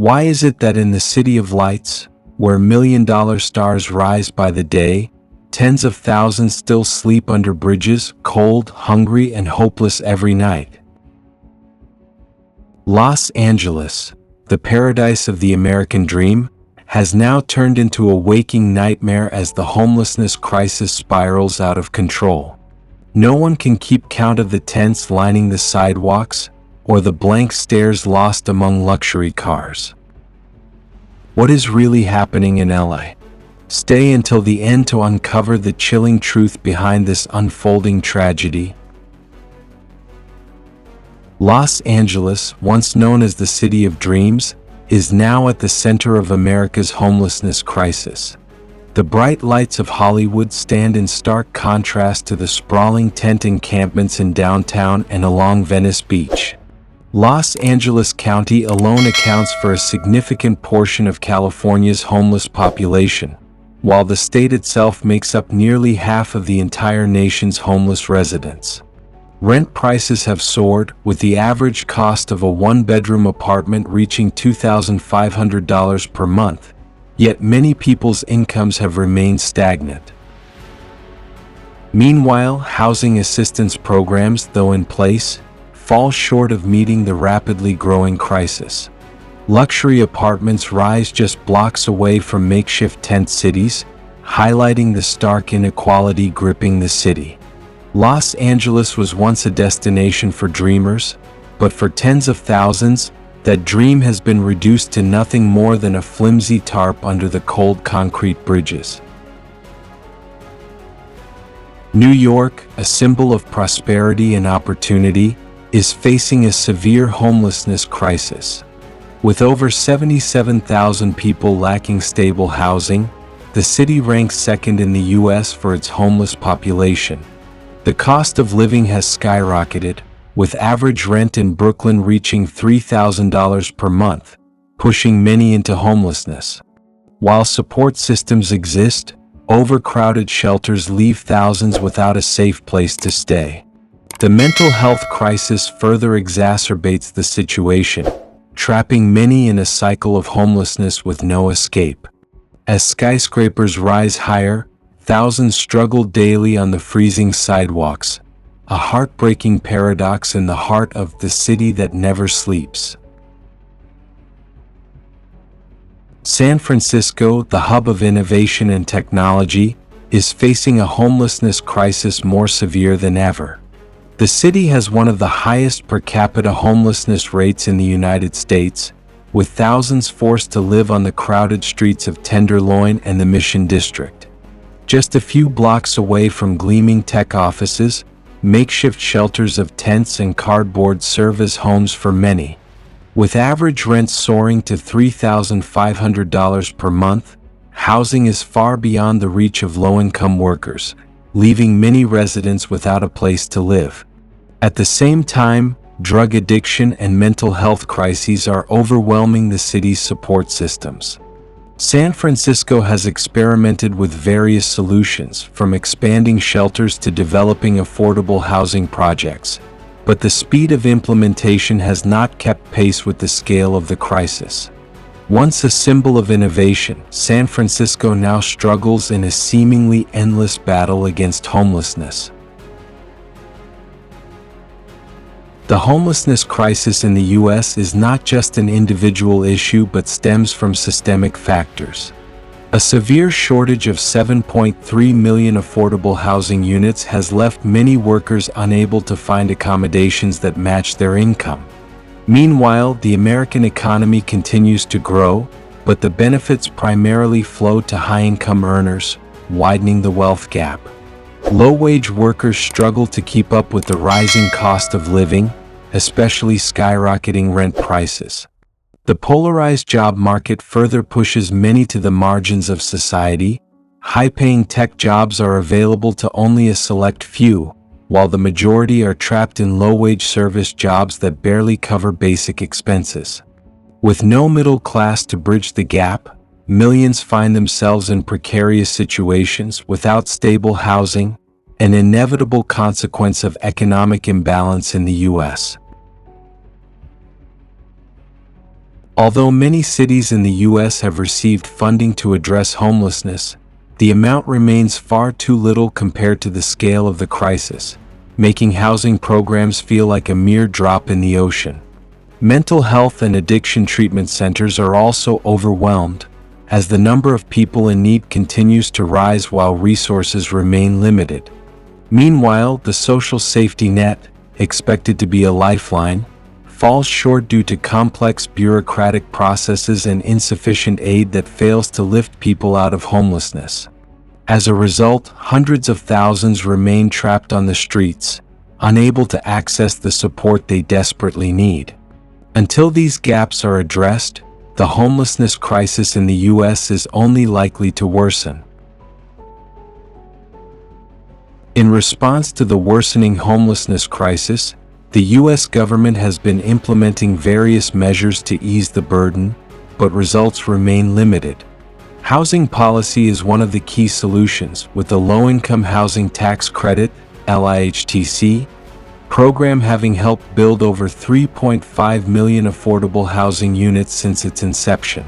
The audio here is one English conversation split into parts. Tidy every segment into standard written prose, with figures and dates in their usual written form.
Why is it that in the city of lights, where million-dollar stars rise by the day, tens of thousands still sleep under bridges, cold, hungry, and hopeless every night? Los Angeles, the paradise of the American dream, has now turned into a waking nightmare as the homelessness crisis spirals out of control. No one can keep count of the tents lining the sidewalks or the blank stares lost among luxury cars. What is really happening in LA? Stay until the end to uncover the chilling truth behind this unfolding tragedy. Los Angeles, once known as the City of Dreams, is now at the center of America's homelessness crisis. The bright lights of Hollywood stand in stark contrast to the sprawling tent encampments in downtown and along Venice Beach. Los Angeles County alone accounts for a significant portion of California's homeless population, while the state itself makes up nearly half of the entire nation's homeless residents. Rent prices have soared, with the average cost of a one-bedroom apartment reaching $2,500 per month, yet many people's incomes have remained stagnant. Meanwhile, housing assistance programs, though in place, fall short of meeting the rapidly growing crisis. Luxury apartments rise just blocks away from makeshift tent cities, highlighting the stark inequality gripping the city. Los Angeles was once a destination for dreamers, but for tens of thousands, that dream has been reduced to nothing more than a flimsy tarp under the cold concrete bridges. New York, a symbol of prosperity and opportunity, is facing a severe homelessness crisis. With over 77,000 people lacking stable housing, the city ranks second in the U.S. for its homeless population. The cost of living has skyrocketed, with average rent in Brooklyn reaching $3,000 per month, pushing many into homelessness. While support systems exist, overcrowded shelters leave thousands without a safe place to stay. The mental health crisis further exacerbates the situation, trapping many in a cycle of homelessness with no escape. As skyscrapers rise higher, thousands struggle daily on the freezing sidewalks, a heartbreaking paradox in the heart of the city that never sleeps. San Francisco, the hub of innovation and technology, is facing a homelessness crisis more severe than ever. The city has one of the highest per capita homelessness rates in the United States, with thousands forced to live on the crowded streets of Tenderloin and the Mission District. Just a few blocks away from gleaming tech offices, makeshift shelters of tents and cardboard serve as homes for many. With average rents soaring to $3,500 per month, housing is far beyond the reach of low-income workers, leaving many residents without a place to live. At the same time, drug addiction and mental health crises are overwhelming the city's support systems. San Francisco has experimented with various solutions, from expanding shelters to developing affordable housing projects, but the speed of implementation has not kept pace with the scale of the crisis. Once a symbol of innovation, San Francisco now struggles in a seemingly endless battle against homelessness. The homelessness crisis in the U.S. is not just an individual issue but stems from systemic factors. A severe shortage of 7.3 million affordable housing units has left many workers unable to find accommodations that match their income. Meanwhile, the American economy continues to grow, but the benefits primarily flow to high-income earners, widening the wealth gap. Low-wage workers struggle to keep up with the rising cost of living, especially skyrocketing rent prices. The polarized job market further pushes many to the margins of society. High-paying tech jobs are available to only a select few, while the majority are trapped in low-wage service jobs that barely cover basic expenses. With no middle class to bridge the gap, millions find themselves in precarious situations without stable housing, an inevitable consequence of economic imbalance in the U.S. Although many cities in the U.S. have received funding to address homelessness, the amount remains far too little compared to the scale of the crisis, making housing programs feel like a mere drop in the ocean. Mental health and addiction treatment centers are also overwhelmed, as the number of people in need continues to rise while resources remain limited. Meanwhile, the social safety net, expected to be a lifeline, falls short due to complex bureaucratic processes and insufficient aid that fails to lift people out of homelessness. As a result, hundreds of thousands remain trapped on the streets, unable to access the support they desperately need. Until these gaps are addressed, the homelessness crisis in the U.S. is only likely to worsen. In response to the worsening homelessness crisis, the U.S. government has been implementing various measures to ease the burden, but results remain limited. Housing policy is one of the key solutions, with the Low-Income Housing Tax Credit (LIHTC) program having helped build over 3.5 million affordable housing units since its inception.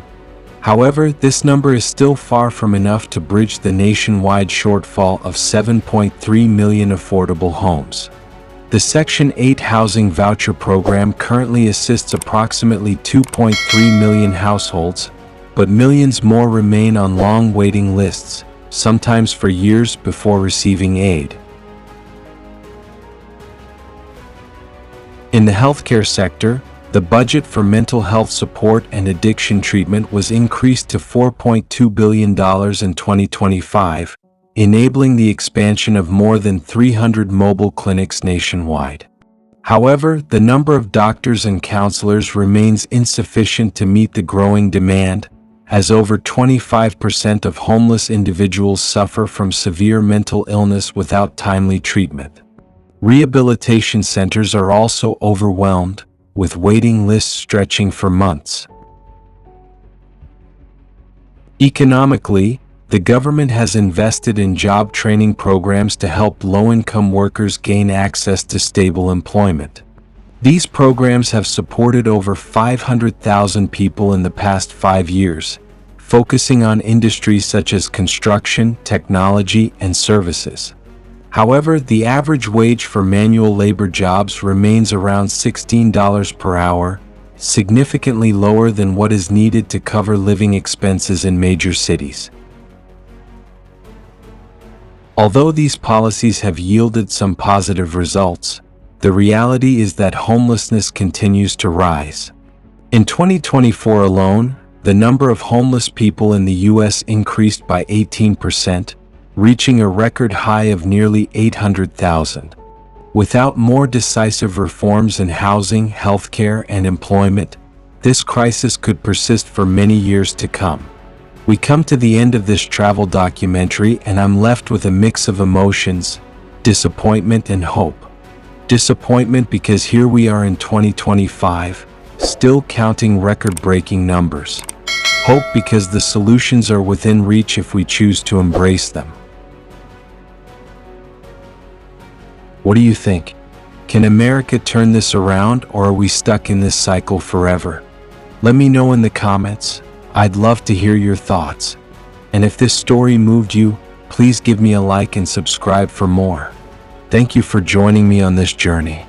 However, this number is still far from enough to bridge the nationwide shortfall of 7.3 million affordable homes. The Section 8 Housing Voucher Program currently assists approximately 2.3 million households, but millions more remain on long waiting lists, sometimes for years before receiving aid. In the healthcare sector, the budget for mental health support and addiction treatment was increased to $4.2 billion in 2025, enabling the expansion of more than 300 mobile clinics nationwide. However, the number of doctors and counselors remains insufficient to meet the growing demand, as over 25% of homeless individuals suffer from severe mental illness without timely treatment. Rehabilitation centers are also overwhelmed, with waiting lists stretching for months. Economically, the government has invested in job training programs to help low-income workers gain access to stable employment. These programs have supported over 500,000 people in the past 5 years, focusing on industries such as construction, technology, and services. However, the average wage for manual labor jobs remains around $16 per hour, significantly lower than what is needed to cover living expenses in major cities. Although these policies have yielded some positive results, the reality is that homelessness continues to rise. In 2024 alone, the number of homeless people in the U.S. increased by 18%, reaching a record high of nearly 800,000. Without more decisive reforms in housing, healthcare, and employment, this crisis could persist for many years to come. We come to the end of this travel documentary and I'm left with a mix of emotions, disappointment and hope. Disappointment because here we are in 2025, still counting record-breaking numbers. Hope because the solutions are within reach if we choose to embrace them. What do you think? Can America turn this around, or are we stuck in this cycle forever? Let me know in the comments. I'd love to hear your thoughts. And if this story moved you, please give me a like and subscribe for more. Thank you for joining me on this journey.